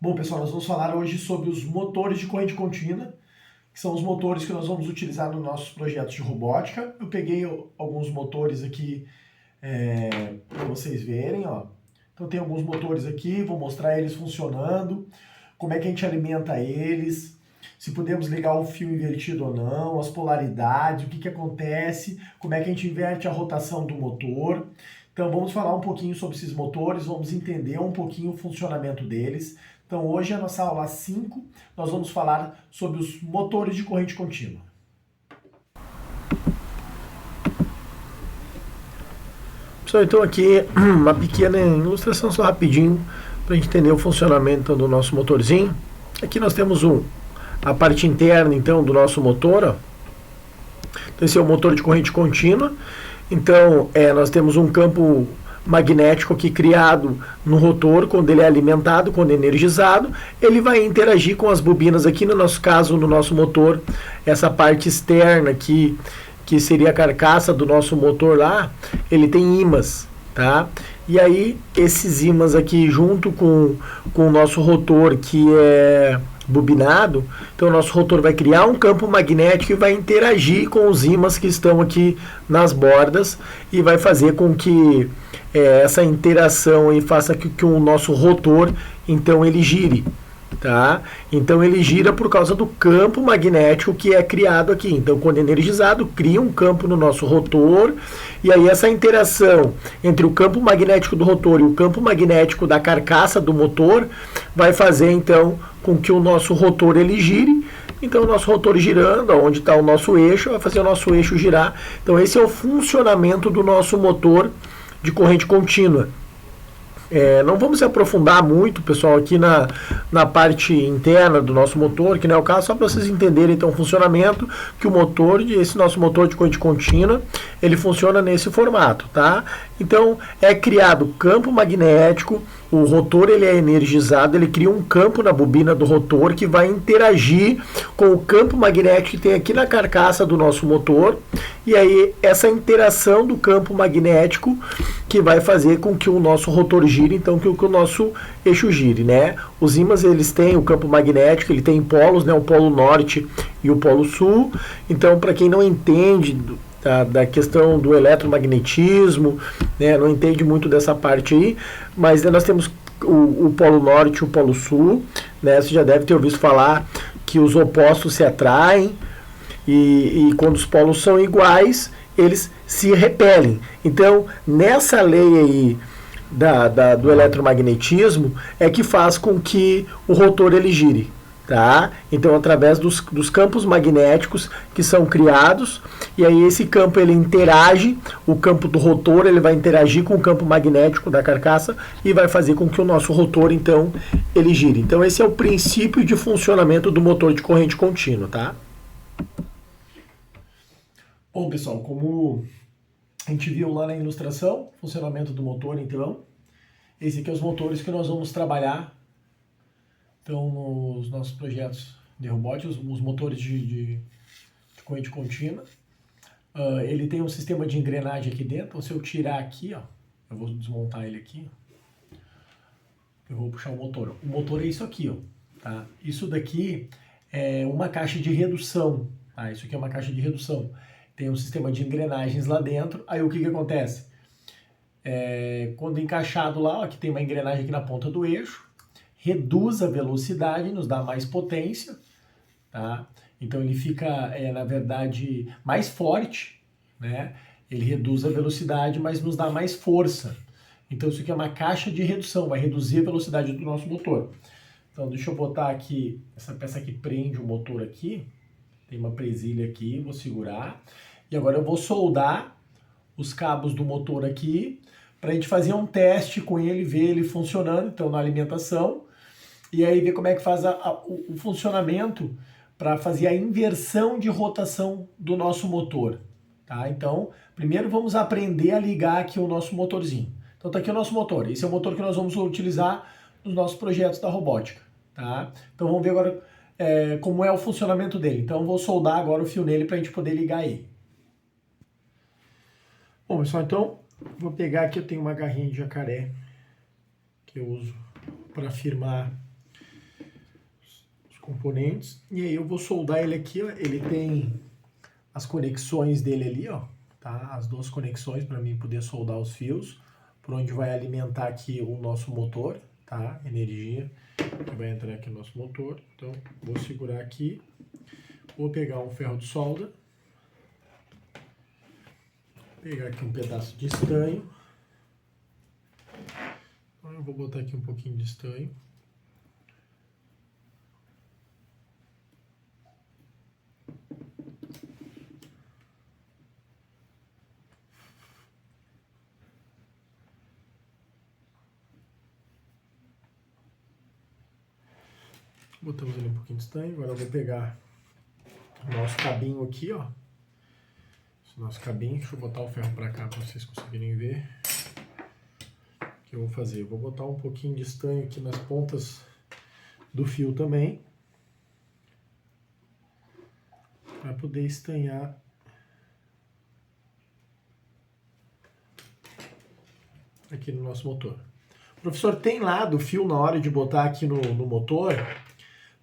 Bom, pessoal, nós vamos falar hoje sobre os motores de corrente contínua, que são os motores que nós vamos utilizar nos nossos projetos de robótica. Eu peguei alguns motores aqui para vocês verem, ó. Então tem alguns motores aqui, vou mostrar eles funcionando, como é que a gente alimenta eles, se podemos ligar o fio invertido ou não, as polaridades, o que acontece, como é que a gente inverte a rotação do motor. Então vamos falar um pouquinho sobre esses motores, vamos entender um pouquinho o funcionamento deles. Então hoje a nossa aula 5, nós vamos falar sobre os motores de corrente contínua. Pessoal, então aqui uma pequena ilustração só rapidinho para a gente entender o funcionamento do nosso motorzinho. Aqui nós temos a parte interna então do nosso motor, ó. Então esse é o motor de corrente contínua. Então nós temos um campo magnético aqui criado no rotor. Quando ele é alimentado, quando é energizado, ele vai interagir com as bobinas aqui, no nosso caso, no nosso motor, essa parte externa aqui, que seria a carcaça do nosso motor lá, ele tem ímãs, tá? E aí, esses ímãs aqui, junto com o nosso rotor, que é bobinado, então o nosso rotor vai criar um campo magnético e vai interagir com os ímãs que estão aqui nas bordas e vai fazer com que essa interação aí faça que o nosso rotor, então, ele gire. Tá? Então ele gira por causa do campo magnético que é criado aqui. Então, quando energizado, cria um campo no nosso rotor, e aí essa interação entre o campo magnético do rotor e o campo magnético da carcaça do motor vai fazer então com que o nosso rotor ele gire. Então o nosso rotor girando, onde está o nosso eixo, vai fazer o nosso eixo girar. Então esse é o funcionamento do nosso motor de corrente contínua. Não vamos se aprofundar muito, pessoal, aqui na parte interna do nosso motor, que não é o caso, só para vocês entenderem então o funcionamento, que esse nosso motor de corrente contínua, ele funciona nesse formato, tá? Então é criado campo magnético, o rotor ele é energizado, ele cria um campo na bobina do rotor que vai interagir com o campo magnético que tem aqui na carcaça do nosso motor, e aí essa interação do campo magnético que vai fazer com que o nosso rotor gire, então que o nosso eixo gire, né? Os ímãs, eles têm o campo magnético, ele tem polos, né? O polo norte e o polo sul. Então, para quem não entende da questão do eletromagnetismo, né, não entende muito dessa parte aí, mas nós temos o polo norte e o polo sul, né? Você já deve ter ouvido falar que os opostos se atraem, e quando os polos são iguais, eles se repelem. Então, nessa lei aí do eletromagnetismo é que faz com que o rotor ele gire, tá? Então, através dos campos magnéticos que são criados, e aí esse campo ele interage, o campo do rotor ele vai interagir com o campo magnético da carcaça e vai fazer com que o nosso rotor, então, ele gire. Então, esse é o princípio de funcionamento do motor de corrente contínua, tá? Bom, pessoal, como a gente viu lá na ilustração, funcionamento do motor, então, esse aqui é os motores que nós vamos trabalhar, então, nos nossos projetos de robótica, os motores de corrente contínua. Ele tem um sistema de engrenagem aqui dentro, então se eu tirar aqui, ó, eu vou desmontar ele aqui, eu vou puxar o motor. O motor é isso aqui, ó, tá? Isso daqui é uma caixa de redução, tá? Isso aqui é uma caixa de redução. Tem um sistema de engrenagens lá dentro. Aí o que acontece? Quando encaixado lá, aqui tem uma engrenagem aqui na ponta do eixo, reduz a velocidade, nos dá mais potência, tá? Então ele fica, na verdade, mais forte, né? Ele reduz a velocidade, mas nos dá mais força. Então isso aqui é uma caixa de redução, vai reduzir a velocidade do nosso motor. Então deixa eu botar aqui, essa peça aqui prende o motor aqui. Tem uma presilha aqui, vou segurar. E agora eu vou soldar os cabos do motor aqui para a gente fazer um teste com ele, ver ele funcionando, então na alimentação. E aí ver como é que faz o funcionamento para fazer a inversão de rotação do nosso motor. Tá? Então, primeiro vamos aprender a ligar aqui o nosso motorzinho. Então tá aqui o nosso motor. Esse é o motor que nós vamos utilizar nos nossos projetos da robótica. Tá? Então vamos ver agora como é o funcionamento dele. Então eu vou soldar agora o fio nele para a gente poder ligar ele. Bom, pessoal, então vou pegar aqui, eu tenho uma garrinha de jacaré que eu uso para firmar componentes. E aí eu vou soldar ele aqui, ó. Ele tem as conexões dele ali, ó, tá? As duas conexões para mim poder soldar os fios, por onde vai alimentar aqui o nosso motor, tá? Energia que vai entrar aqui no nosso motor. Então, vou segurar aqui, vou pegar um ferro de solda, pegar aqui um pedaço de estanho. Então, eu vou botar aqui um pouquinho de estanho. Botamos ali um pouquinho de estanho. Agora eu vou pegar o nosso cabinho aqui, ó. Esse nosso cabinho. Deixa eu botar o ferro para cá para vocês conseguirem ver. O que eu vou fazer? Eu vou botar um pouquinho de estanho aqui nas pontas do fio também, para poder estanhar aqui no nosso motor. Professor, tem lado o fio na hora de botar aqui no motor?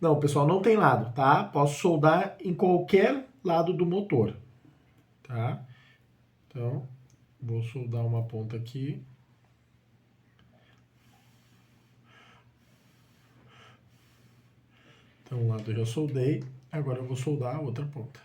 Não, pessoal, não tem lado, tá? Posso soldar em qualquer lado do motor, tá? Então, vou soldar uma ponta aqui. Então, um lado eu já soldei, agora eu vou soldar a outra ponta.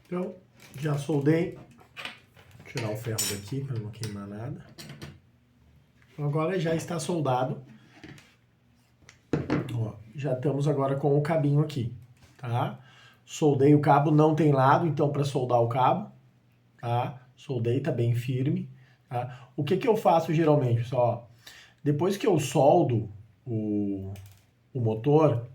Então, já soldei. Vou tirar o ferro daqui para não queimar nada. Então, agora já está soldado. Ó, já estamos agora com o cabinho aqui, tá? Soldei o cabo, não tem lado, então para soldar o cabo, tá? Soldei, tá bem firme, tá? O que eu faço geralmente, pessoal? Depois que eu soldo o motor,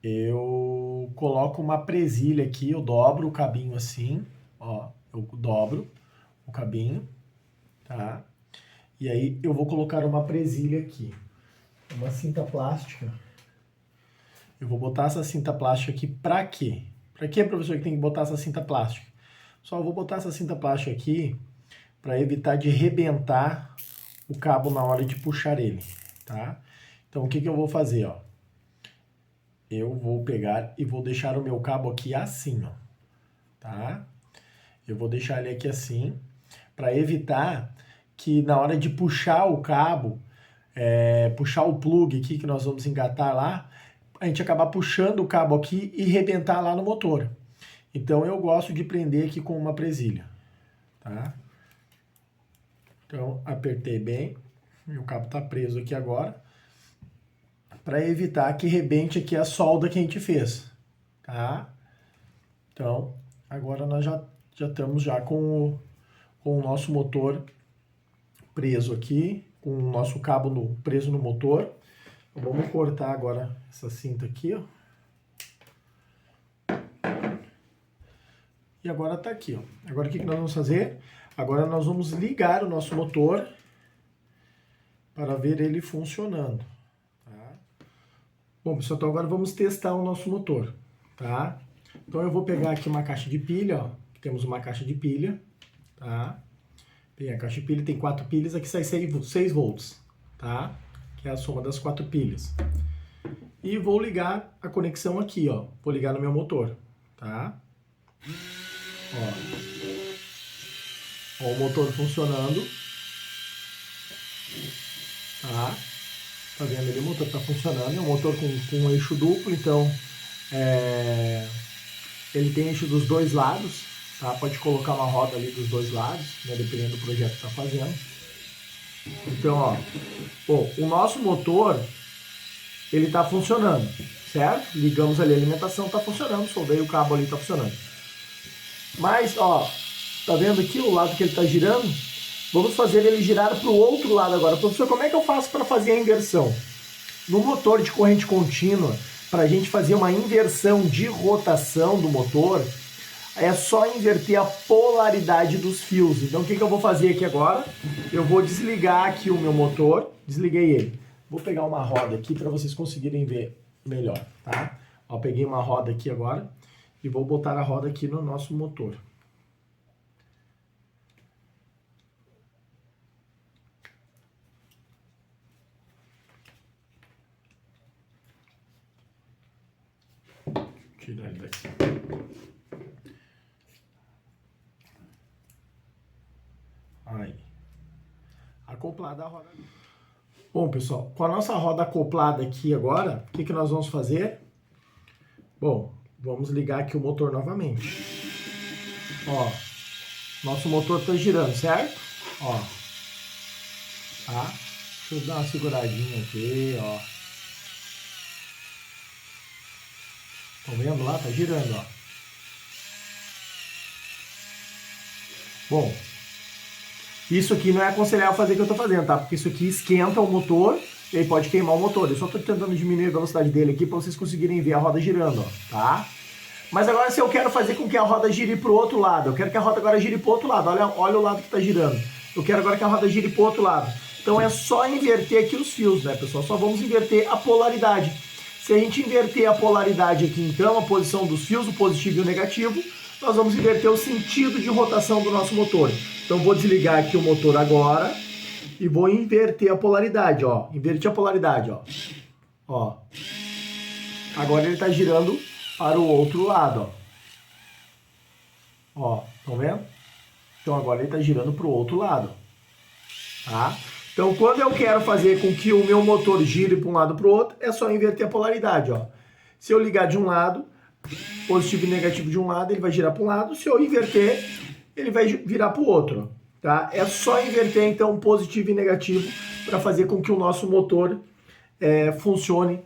eu coloco uma presilha aqui, eu dobro o cabinho assim, ó, eu dobro o cabinho, tá? E aí eu vou colocar uma presilha aqui, uma cinta plástica. Eu vou botar essa cinta plástica aqui pra quê? Pra quê, professor, que tem que botar essa cinta plástica? Só vou botar essa cinta plástica aqui para evitar de rebentar o cabo na hora de puxar ele, tá? Então o que eu vou fazer, ó? Eu vou pegar e vou deixar o meu cabo aqui assim, ó, tá? Eu vou deixar ele aqui assim, para evitar que na hora de puxar o cabo, puxar o plug aqui que nós vamos engatar lá, a gente acabar puxando o cabo aqui e rebentar lá no motor. Então eu gosto de prender aqui com uma presilha, tá? Então apertei bem, meu cabo tá preso aqui agora, para evitar que rebente aqui a solda que a gente fez, tá? Então agora nós já estamos já com o nosso motor preso aqui, com o nosso cabo preso no motor. Vamos cortar agora essa cinta aqui, ó. E agora tá aqui, ó. Agora o que nós vamos fazer? Agora nós vamos ligar o nosso motor para ver ele funcionando, tá? Bom, pessoal, então agora vamos testar o nosso motor, tá? Então eu vou pegar aqui uma caixa de pilha, ó. Temos uma caixa de pilha, tá? Tem a caixa de pilha, tem 4 pilhas, aqui sai 6 volts, tá? Que é a soma das 4 pilhas. E vou ligar a conexão aqui, ó. Vou ligar no meu motor, tá? Ó o motor funcionando. Tá? Tá vendo ali? O motor tá funcionando. É um motor com um eixo duplo, então ele tem eixo dos dois lados, tá? Pode colocar uma roda ali dos dois lados, né? Dependendo do projeto que tá fazendo. Então, ó, bom, o nosso motor, ele tá funcionando, certo? Ligamos ali a alimentação, tá funcionando, soldei o cabo ali, tá funcionando. Mas, ó, tá vendo aqui o lado que ele tá girando? Vamos fazer ele girar pro outro lado agora. Professor, como é que eu faço para fazer a inversão? No motor de corrente contínua, para a gente fazer uma inversão de rotação do motor, é só inverter a polaridade dos fios. Então o que eu vou fazer aqui agora? Eu vou desligar aqui o meu motor, desliguei ele. Vou pegar uma roda aqui para vocês conseguirem ver melhor, tá? Ó, peguei uma roda aqui agora e vou botar a roda aqui no nosso motor, Tirar ele daqui. Aí. Acoplada a roda. Bom, pessoal, com a nossa roda acoplada aqui agora, o que nós vamos fazer? Bom, vamos ligar aqui o motor novamente. Ó, nosso motor está girando, certo? Ó, tá? Deixa eu dar uma seguradinha aqui, ó. Estão vendo lá? Tá girando, ó. Bom, isso aqui não é aconselhável fazer o que eu tô fazendo, tá? Porque isso aqui esquenta o motor e aí pode queimar o motor. Eu só tô tentando diminuir a velocidade dele aqui para vocês conseguirem ver a roda girando, ó, tá? Mas agora se eu quero fazer com que a roda gire pro outro lado, eu quero que a roda agora gire pro outro lado, olha o lado que tá girando. Eu quero agora que a roda gire pro outro lado. Então é só inverter aqui os fios, né, pessoal? Só vamos inverter a polaridade. Se a gente inverter a polaridade aqui, então, a posição dos fios, o positivo e o negativo, nós vamos inverter o sentido de rotação do nosso motor. Então vou desligar aqui o motor agora e vou inverter a polaridade, ó. Inverti a polaridade, ó. Ó. Agora ele está girando para o outro lado, ó. Ó, estão vendo? Então agora ele está girando para o outro lado, tá? Então quando eu quero fazer com que o meu motor gire para um lado para o outro, é só inverter a polaridade, ó. Se eu ligar de um lado, positivo e negativo de um lado, ele vai girar para um lado. Se eu inverter, ele vai virar para o outro, tá? É só inverter, então, positivo e negativo para fazer com que o nosso motor funcione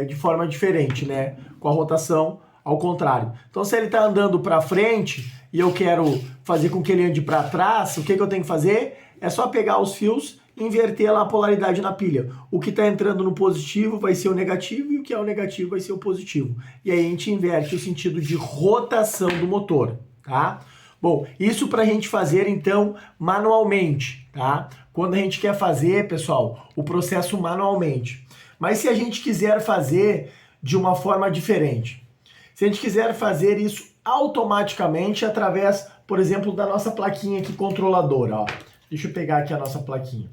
de forma diferente, né? Com a rotação ao contrário. Então, se ele está andando para frente e eu quero fazer com que ele ande para trás, o que eu tenho que fazer? É só pegar os fios e inverter lá a polaridade na pilha. O que está entrando no positivo vai ser o negativo e o que é o negativo vai ser o positivo. E aí a gente inverte o sentido de rotação do motor, tá? Bom, isso para a gente fazer então manualmente, tá? Quando a gente quer fazer, pessoal, o processo manualmente. Mas se a gente quiser fazer de uma forma diferente, se a gente quiser fazer isso automaticamente através, por exemplo, da nossa plaquinha aqui controladora, ó. Deixa eu pegar aqui a nossa plaquinha.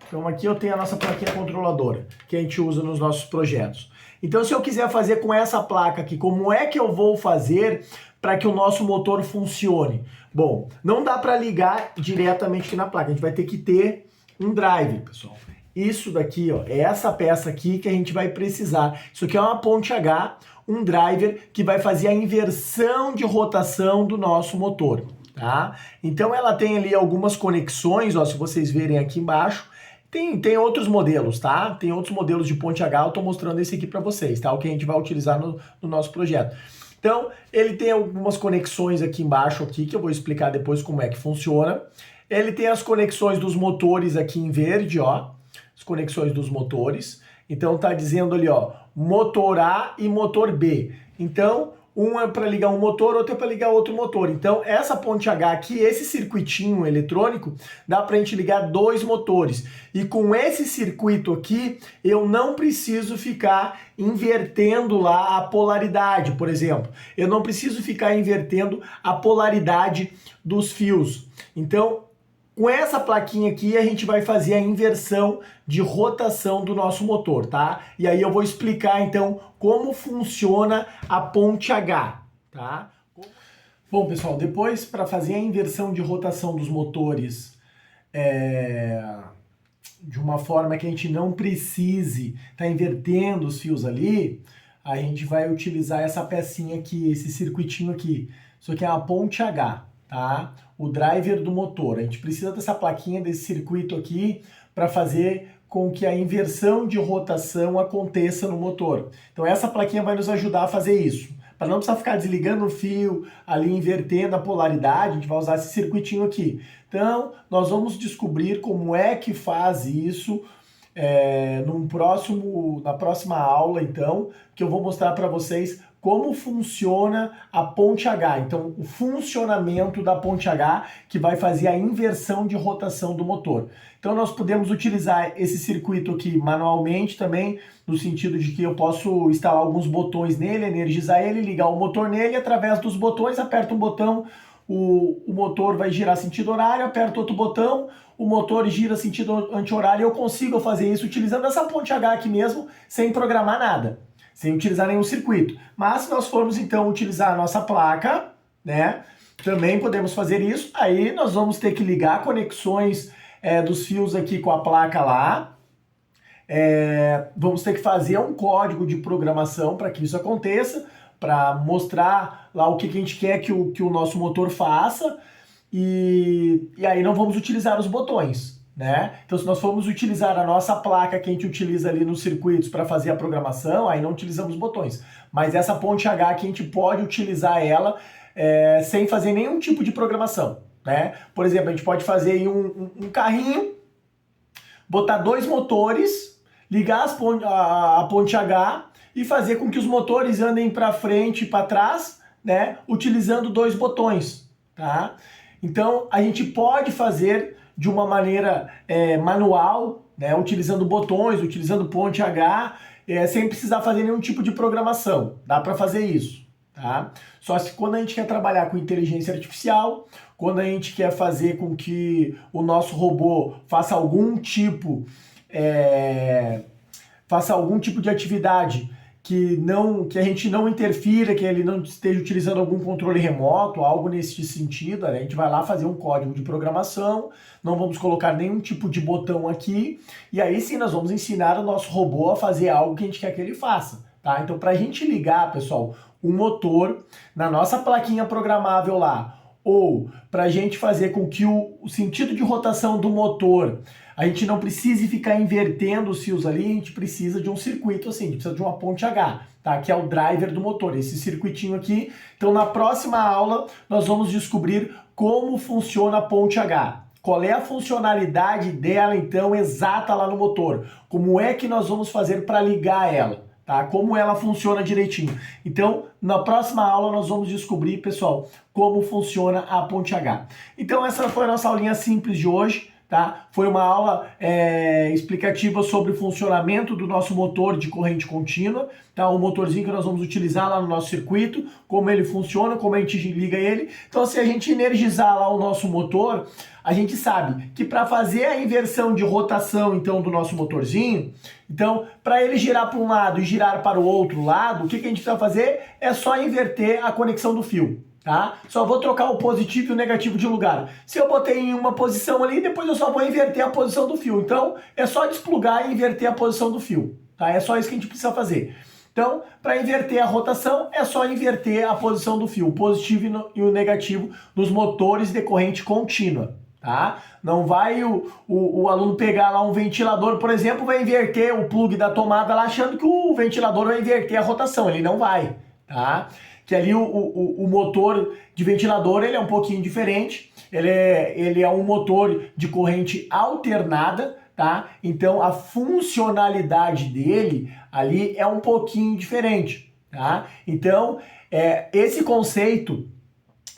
Então aqui eu tenho a nossa plaquinha controladora, que a gente usa nos nossos projetos. Então se eu quiser fazer com essa placa aqui, como é que eu vou fazer para que o nosso motor funcione? Bom, não dá para ligar diretamente aqui na placa, a gente vai ter que ter um drive, pessoal. Isso daqui, ó, é essa peça aqui que a gente vai precisar. Isso aqui é uma ponte H, um driver que vai fazer a inversão de rotação do nosso motor, tá? Então ela tem ali algumas conexões, ó, se vocês verem aqui embaixo. Tem outros modelos, tá? Tem outros modelos de ponte H, eu tô mostrando esse aqui para vocês, tá? O que a gente vai utilizar no nosso projeto. Então, ele tem algumas conexões aqui embaixo, aqui, que eu vou explicar depois como é que funciona. Ele tem as conexões dos motores aqui em verde, ó. As conexões dos motores. Então, tá dizendo ali, ó, motor A e motor B. Então, um é para ligar um motor, outro é para ligar outro motor. Então, essa ponte H aqui, esse circuitinho eletrônico, dá para a gente ligar dois motores. E com esse circuito aqui, eu não preciso ficar invertendo lá a polaridade, por exemplo. Eu não preciso ficar invertendo a polaridade dos fios. Então, com essa plaquinha aqui, a gente vai fazer a inversão de rotação do nosso motor, tá? E aí eu vou explicar, então, como funciona a ponte H, tá? Bom, pessoal, depois, para fazer a inversão de rotação dos motores de uma forma que a gente não precise estar invertendo os fios ali, a gente vai utilizar essa pecinha aqui, esse circuitinho aqui. Isso aqui é uma ponte H. Tá? O driver do motor. A gente precisa dessa plaquinha, desse circuito aqui, para fazer com que a inversão de rotação aconteça no motor. Então essa plaquinha vai nos ajudar a fazer isso. Para não precisar ficar desligando o fio, ali invertendo a polaridade, a gente vai usar esse circuitinho aqui. Então nós vamos descobrir como é que faz isso na próxima aula, então, que eu vou mostrar para vocês como funciona a ponte H. Então, o funcionamento da ponte H que vai fazer a inversão de rotação do motor. Então, nós podemos utilizar esse circuito aqui manualmente também, no sentido de que eu posso instalar alguns botões nele, energizar ele, ligar o motor nele, através dos botões, aperto um botão, o motor vai girar sentido horário, aperto outro botão, o motor gira sentido anti-horário, e eu consigo fazer isso utilizando essa ponte H aqui mesmo, sem programar nada. sem utilizar nenhum circuito. Mas se nós formos então utilizar a nossa placa, né, também podemos fazer isso. Aí nós vamos ter que ligar conexões dos fios aqui com a placa lá. Vamos ter que fazer um código de programação para que isso aconteça, para mostrar lá o que a gente quer que o nosso motor faça. E aí não vamos utilizar os botões, né? Então, se nós formos utilizar a nossa placa que a gente utiliza ali nos circuitos para fazer a programação, aí não utilizamos botões. Mas essa ponte H que a gente pode utilizar ela sem fazer nenhum tipo de programação, né? Por exemplo, a gente pode fazer aí um carrinho, botar 2 motores, ligar a ponte H e fazer com que os motores andem para frente e para trás, né? Utilizando 2 botões, tá? Então, a gente pode fazer de uma maneira manual, né, utilizando botões, utilizando ponte H, sem precisar fazer nenhum tipo de programação. Dá para fazer isso, tá? Só que quando a gente quer trabalhar com inteligência artificial, quando a gente quer fazer com que o nosso robô faça algum tipo de atividade que a gente não interfira, que ele não esteja utilizando algum controle remoto, algo nesse sentido, a gente vai lá fazer um código de programação, não vamos colocar nenhum tipo de botão aqui, e aí sim nós vamos ensinar o nosso robô a fazer algo que a gente quer que ele faça, tá? Então, para a gente ligar, pessoal, um motor na nossa plaquinha programável lá, ou para a gente fazer com que o sentido de rotação do motor a gente não precise ficar invertendo os fios ali, a gente precisa de um circuito assim, a gente precisa de uma ponte H, tá? Que é o driver do motor, esse circuitinho aqui. Então na próxima aula nós vamos descobrir como funciona a ponte H. Qual é a funcionalidade dela então exata lá no motor? Como é que nós vamos fazer para ligar ela? Tá? Como ela funciona direitinho. Então, na próxima aula nós vamos descobrir, pessoal, como funciona a ponte H. Então, essa foi a nossa aulinha simples de hoje, tá? Foi uma aula explicativa sobre o funcionamento do nosso motor de corrente contínua, tá? O motorzinho que nós vamos utilizar lá no nosso circuito, como ele funciona, como a gente liga ele. Então, se a gente energizar lá o nosso motor, a gente sabe que para fazer a inversão de rotação, então, do nosso motorzinho, então, para ele girar para um lado e girar para o outro lado, o que a gente precisa fazer é só inverter a conexão do fio, tá? Só vou trocar o positivo e o negativo de lugar. Se eu botei em uma posição ali, depois eu só vou inverter a posição do fio. Então, é só desplugar e inverter a posição do fio, tá? É só isso que a gente precisa fazer. Então, para inverter a rotação, é só inverter a posição do fio, o positivo e o negativo nos motores de corrente contínua. Tá? Não vai o aluno pegar lá um ventilador, por exemplo, vai inverter o plug da tomada lá achando que o ventilador vai inverter a rotação. Ele não vai, tá? Que ali o motor de ventilador ele é um pouquinho diferente. Ele é um motor de corrente alternada, tá? Então a funcionalidade dele ali é um pouquinho diferente, tá? Então esse conceito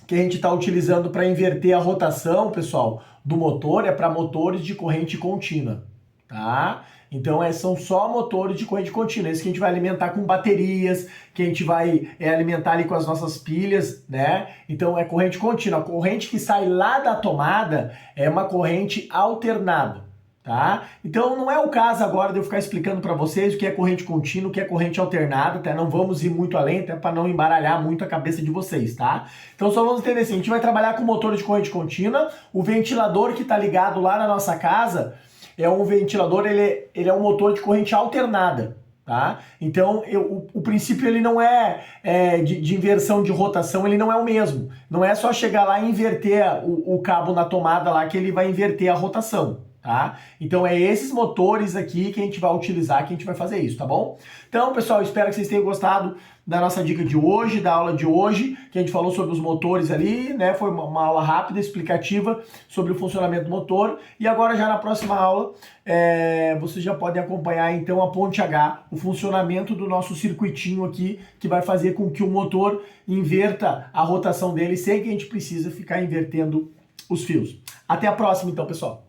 que a gente está utilizando para inverter a rotação, pessoal, do motor é para motores de corrente contínua, tá? Então são só motores de corrente contínua, esse que a gente vai alimentar com baterias, que a gente vai alimentar ali com as nossas pilhas, né? Então é corrente contínua, a corrente que sai lá da tomada é uma corrente alternada. Tá? Então não é o caso agora de eu ficar explicando para vocês o que é corrente contínua, o que é corrente alternada, tá? Não vamos ir muito além, até para não embaralhar muito a cabeça de vocês, tá? Então só vamos entender assim, a gente vai trabalhar com motor de corrente contínua, o ventilador que está ligado lá na nossa casa é um ventilador, ele é um motor de corrente alternada, tá? Então o princípio ele não é, de inversão de rotação, ele não é o mesmo. Não é só chegar lá e inverter o cabo na tomada lá que ele vai inverter a rotação. Tá? Então é esses motores aqui que a gente vai utilizar, que a gente vai fazer isso, tá bom? Então, pessoal, espero que vocês tenham gostado da nossa dica de hoje, da aula de hoje, que a gente falou sobre os motores ali, né? Foi uma aula rápida, explicativa sobre o funcionamento do motor. E agora, já na próxima aula, vocês já podem acompanhar, então, a ponte H, o funcionamento do nosso circuitinho aqui, que vai fazer com que o motor inverta a rotação dele sem que a gente precise ficar invertendo os fios. Até a próxima, então, pessoal!